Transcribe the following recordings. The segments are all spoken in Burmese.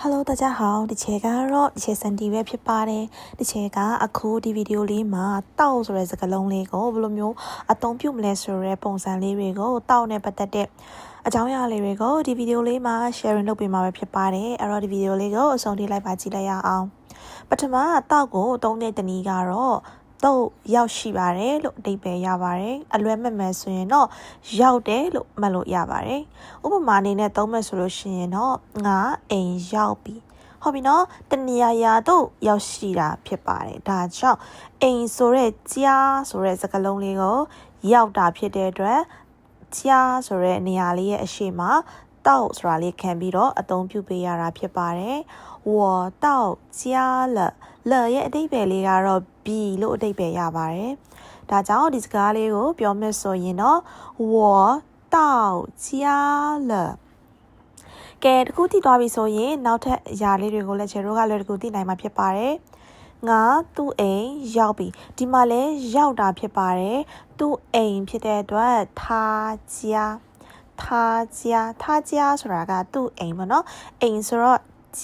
Hello 大家好ဒီချေကတော့ဒီချေစန်တီပဲဖြစ်ပါတယ်ဒီချေကအခုဒီဗီဒီယိုလေးမှာတောက်ဆိုတဲ့စကားလုံးလေးကိုဘယ်လိုမျိုးအသုံးပြုမလဲဆိုတဲ့ပုံစံလေးတွေကိုတောက်နဲ့ပတ်သက်တဲ့အကြောင်းအရာလေးတွေကိုဒီဗီဒီယိုလေးမှာ sharing လုပ်ပေးမှာပဲဖြစ်ပါတယ်အဲ့တော့ဒီဗီဒီယိုလေးကိုအဆုံးထိလိုက်ပါကြည့်လိုက်ရအောင်ပထမတောက်ကိုသုံးတဲ့တနည်းကတော့တော့ရောက်ရှိပါတယ်လို့အဓိပ္ပာယ်ရပါတယ်အလွယ်မဲ့မယ်ဆိုရင်တော့ရောက်တယ်လို့မှတ်လို့ရပါတယ်ဥပမာအနေနဲ့သုံးမယ်ဆိုလို့ရှိရင်တော့ငါအိမ်ရောက်ပြီဟုတ်ပြီနော်တနေရာတော့ရောက်ရှိတာဖြစ်ပါတယ်ဒါကြောင့်အိမ်ဆိုတဲ့ကြားဆိုတဲ့စကားလုံးလေးကိုရောက်တာဖြစ်တဲ့အတွက်ကြားဆိုတဲ့နေရာလေးရဲ့အရှိမ到ဆိုတာလေးခံပြီးတော့အသုံးပြုပေးရတာဖြစ်ပါတယ်我到家了了ရဲ့အဓိပ္ပာယ်လေးကတော့ B လို့အဓိပ္ပာယ်ရပါတယ်ဒါကြောင့်ဒီစကားလေးကိုပြောမယ်ဆိုရင်တော့我到家了ကဲတခုသိသွားပြီဆိုရင်နောက်ထပ်အရာလေးတွေကိုလည်းခြေတို့ကလည်းတခုသိနိုင်မှာဖြစ်ပါတယ်ငါသူ့အိမ်ရောက်ပြီဒီမှာလည်းရောက်တာဖြစ်ပါတယ်သူ့အိမ်ဖြစ်တဲ့အတွက်他家ဆိုတာကသူ့အိမ်ပေါ့နော်အိမ်ဆိုတော့家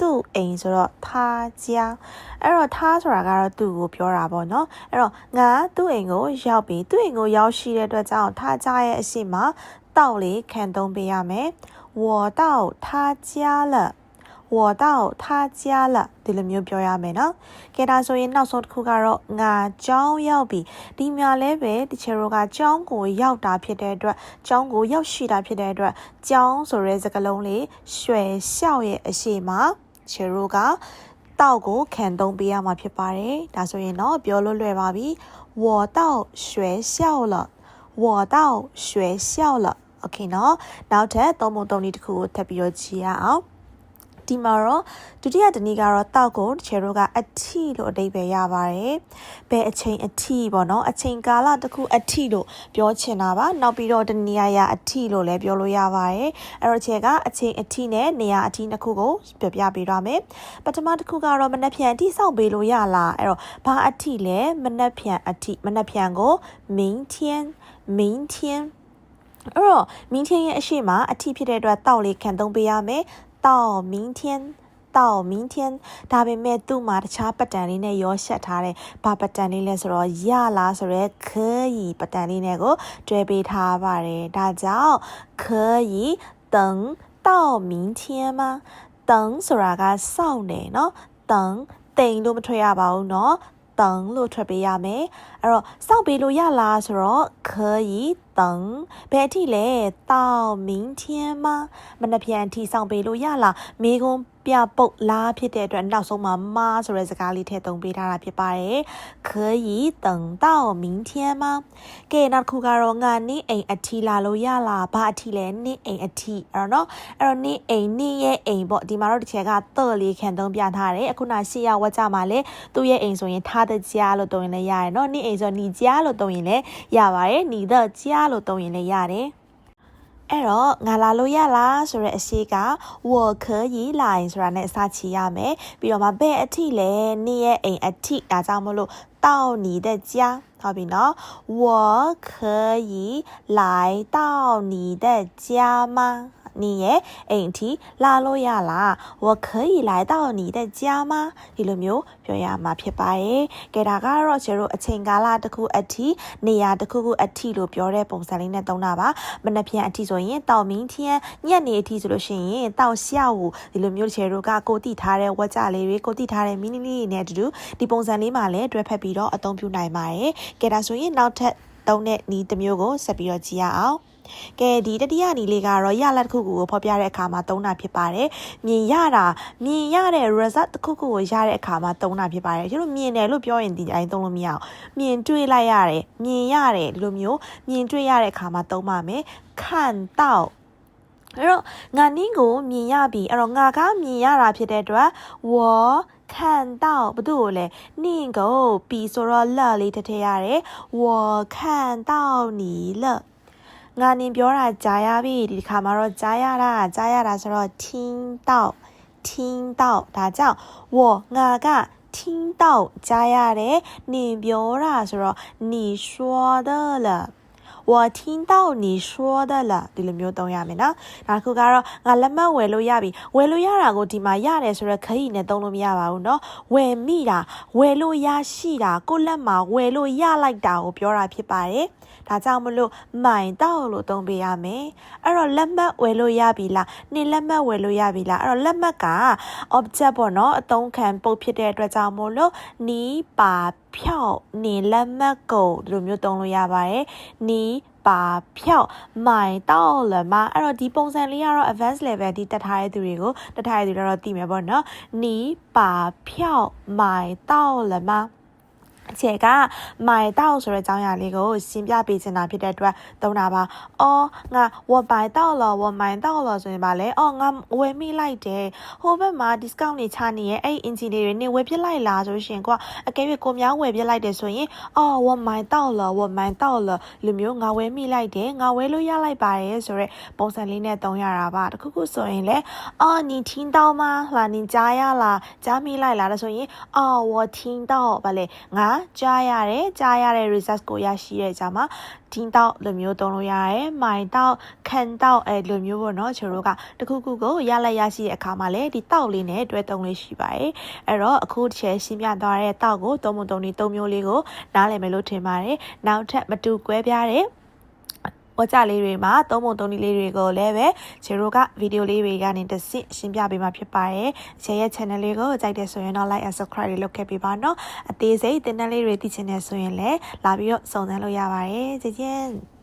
သူ့အိမ်ဆိုတော့他家အဲ့တော့他ဆိုတာကတော့သူ့ကိုပြောတာပေါ့နော်အဲ့တော့ငါသူ့အိမ်ကိုရောက်ပြီသူ့အိမ်ကိုရောက်ရှိတဲ့အတွက်ကြောင့်他家ရဲ့အရှိမတောက်လေးခံသုံးပေးရမယ်我到他家了我到他家了ဒီလိုမျိုးပြောရမယ်နော်ကဲဒါဆိုရင်နောက်ဆုံးတစ်ခုကတော့ငါကျောင်းရောက်ပြီဒီမှာလည်းပဲဒီချေရိုကကျောင်းကိုရောက်တာဖြစ်တဲ့အတွက်ကျောင်းကိုရောက်ရှိတာဖြစ်တဲ့အတွက်ကျောင်းဆိုတဲ့စကားလုံးလေးရွှေလျှောက်ရဲ့အရှိမချေရိုကတောက်ကိုခံသုံးပေးရမှာဖြစ်ပါတယ်ဒါဆိုရင်တော့ပြောလို့လွယ်ပါပြီ我到学校了我到学校了โอเคเนาะနောက်ထပ်သုံးပုံသုံးနည်းတစ်ခုကိုထပ်ပြီးတော့ကြည့်ရအောင်ဒီမှာတော့ဒုတိယတနည်းကတော့တောက်ကိုချေတို့ကအထီလို့အဓိပ္ပာယ်ရပါတယ်ဘယ်အချိန်အထီပေါ့နော်အချိန်ကာလတစ်ခုအထီလို့ပြောချင်တာပါနောက်ပြီးတော့တနည်းအရာအထီလို့လည်းပြောလို့ရပါတယ်အဲ့တော့ချေကအချိန်အထီနဲ့နေရာအထီနှစ်ခုကိုပြပြပေးတော့မယ်ပထမတစ်ခုကတော့မနှက်ဖြန်အထီစောင့်ပေးလို့ရလားအဲ့တော့ဘာအထီလဲမနှက်ဖြန်အထီမနှက်ဖြန်ကို明天အဲ့တော့明天ရဲ့အရှိမအထီဖြစ်တဲ့အတွက်တောက်လေးခံသုံးပေးရမယ်到明天ဒါပေမဲ့သူ့မှာတခြားပတ်တန်လေးနဲ့ရောရှက်ထားတဲ့ဘာပတ်တန်လေးလဲဆိုတော့ရလားဆိုရဲ可以ပတ်တန်လေးနဲ့ကိုတွဲပေးထားပါတယ်ဒါကြောင့်可以等到明天吗等ဆိုတာကစောင့်နေเนาะ等တိမ်လို့မထွက်ရပါဘူးเนาะ等လို့ထွက်ပေးရမယ်အဲ့တော့စောင့်ပေးလို့ရလားဆိုတော့可以等ဘယ်အထိလဲ到明天吗မနက်ဖြန်အထိစောင့်ပေးလို့ရလားမေကွန်းပြပုတ်လားဖြစ်တဲ့အတွက်နောက်ဆုံးမှာမဆိုတဲ့စကားလေးထည့်သုံးပေးထားတာဖြစ်ပါတယ်可以等到明天吗ကဲနောက်တစ်ခုကတော့ငါနေ့အိမ်အထိလာလို့ရလားဘာအထိလဲနေ့အိမ်အထိအဲ့တော့နေ့အိမ်နေ့ရဲ့အိမ်ပေါ့ဒီမှာတော့တစ်ချက်ကတော့လေးခံသုံးပြထားတယ်အခုနရှေ့ရဝတ်ကြမှာလဲသူ့ရဲ့အိမ်ဆိုရင်他的家လို့သုံးရင်လည်းရတယ်เนาะနေ့အိမ်ဆို你家လို့သုံးရင်လည်းရပါတယ်你的家လို့သုံးရင်လည်းရတယ်အဲ့တော့ငါလာလို့ရလားဆိုတဲ့အရှိက我可以来ဆိုတာနဲ့အစချီရမယ်ပြီးတော့မှဘယ်အထိလဲနေ့ရဲ့အိမ်အထိဒါကြောင့်မလို့到你的家ဟုတ်ပြီနော်我可以来到你的家吗你ရဲ့အိမ်အထိလာလို့ရလား我可以来到你的家吗ဒီလိုမျိုးပြောရမှာဖြစ်ပါတယ်ကဲဒါကတော့ကျတို့အချိန်ကာလတစ်ခုအထိနေရာတစ်ခုခုအထိလို့ပြောတဲ့ပုံစံလေးနဲ့သုံးတာပါမနက်ဖြန်အထိဆိုရင်到明天ညနေအထိဆိုလို့ရှိရင်到下午ဒီလိုမျိုးကျတို့ကကိုတိထားတဲ့ဝါကြလေးတွေကိုတိထားတဲ့မီနီလေးတွေနဲ့အတူတူဒီပုံစံလေးမှာလည်းတွဲဖက်ပြီးတော့အသုံးပြုနိုင်ပါတယ်ကဲဒါဆိုရင်နောက်ထပ်သုံးတဲ့နည်းတစ်မျိုးကိုဆက်ပြီးတော့ကြည့်ရအောင်ကဲဒီတတိယနီလေးကတော့ရလက်တစ်ခုကိုဖော်ပြတဲ့အခါမှာသုံးတာဖြစ်ပါတယ်မြင်ရတဲ့ result တစ်ခုကိုရတဲ့အခါမှာသုံးတာဖြစ်ပါတယ်ကျတို့မြင်တယ်လို့ပြောရင်ဒီအရင်သုံးလို့မရအောင်မြင်တွေ့လိုက်ရတယ်မြင်ရတယ်ဒီလိုမျိုးမြင်တွေ့ရတဲ့အခါမှာသုံးပါမယ်看到အဲ့တော့ငါနင်းကိုမြင်ရပြီအဲ့တော့ငါကမြင်ရတာဖြစ်တဲ့အတွက်我看到ဘယ်သူကိုလဲနင်းကိုပြီးဆိုတော့လလေးထည့်ရတယ်我看到你了ငါနင်ပြောတာကြားရပြီဒီခါမှာတော့ကြားရတာဆိုတော့听到ဒါကြောင့်ငါက听到ကြားရတယ်နင်ပြောတာဆိုတော့你说的了我听到你说的了ဒီလိုမျိုးသုံးရမယ်နော်နောက်တစ်ခုကတော့ငါလက်မှတ်ဝယ်လို့ရပြီဝယ်လို့ရတာကိုဒီမှာရတယ်ဆိုတော့ခရီးနဲ့သုံးလို့မရပါဘူးနော်ဝယ်မိတာဝယ်လို့ရရှိတာကိုလက်မှာဝယ်လို့ရလိုက်တာကိုပြောတာဖြစ်ပါတယ်ဒါကြောင့်မလို့မိုင်တော့လို့သုံးပေးရမယ်အဲ့တော့လက်မှတ်ဝယ်လို့ရပြီလားနေလက်မှတ်ဝယ်လို့ရပြီလားအဲ့တော့လက်မှတ်က object ပေါ့နော်အသုံးခံပုတ်ဖြစ်တဲ့အတွက်ကြောင့်မို့လို့နီးပါ票နေလက်မှတ်ကိုဒီလိုမျိုးသုံးလို့ရပါတယ်နီးပါ票买到了吗အဲ့တော့ဒီပုံစံလေးကတော့ advanced level ဒီတက်ထားတဲ့သူတွေကိုတက်ထားတဲ့သူတွေတော့သိမယ်ပေါ့နော်နီးပါ票买到了吗အခြေကမိုင်တော့ဆိုတဲ့အကြောင်းအရာလေးကိုရှင်းပြပေးချင်တာဖြစ်တဲ့အတွက်သုံးတာပါ။အော်ငါဝမိုင်တော့လောဝမိုင်တော့လောဆိုရင်ဗာလဲ။အော်ငါဝယ်မိလိုက်တယ်။ဟိုဘက်မှာ discount တွေချနေရဲ့အဲ့အင်ဂျင်တွေနေဝယ်ပြလိုက်လားဆိုရှင်ကွာအကယ်၍ကိုများဝယ်ပြလိုက်တယ်ဆိုရင်အော်ဝမိုင်တော့လောဝမိုင်တော့လောလူမျိုးငါဝယ်မိလိုက်တယ်ငါဝယ်လို့ရလိုက်ပါတယ်ဆိုတော့ပုံစံလေးနဲ့သုံးရတာပါ။တခုခုဆိုရင်လဲအော်你听到吗လား你ကြားရလားကြားမိလိုက်လားဆိုရင်အော်我听到ဗာလဲငါကြားရတယ် result ကိုရရှိတဲ့ကြမှာ听到လိုမျိုးသုံးလို့ရတယ်买到看到အဲ့လိုမျိုးပေါ့နော်ကျွန်တော်တို့ကတခုခုကိုရလိုက်ရရှိတဲ့အခါမှာလေဒီတောက်လေးနဲ့တွဲသုံးလေးရှိပါတယ်အဲ့တော့အခုတစ်ချက်ရှင်းပြသွားတဲ့တောက်ကိုသုံးပုံသုံးနည်းသုံးမျိုးလေးကိုနားလည်မယ်လို့ထင်ပါတယ်နောက်ထပ်မတူကွဲပြားတဲ့ဝါကြလေးတွေမှာသုံးပုံသုံးနည်းလေးတွေကိုလည်းပဲကျွန်တော်ကဗီဒီယိုလေးတွေကနေတစ်ဆင့်ရှင်းပြပေးမှာဖြစ်ပါတယ်။ခြေရဲ့ channel လေးကိုကြိုက်တယ်ဆိုရင်တော့ like and subscribe လေးလုပ်ခဲ့ပေးပါနော်။အသေးစိတ်တင်တန်းလေးတွေသိချင်တယ်ဆိုရင်လည်းလာပြီးတော့စုံစမ်းလို့ရပါတယ်။ကြည့်ချင်း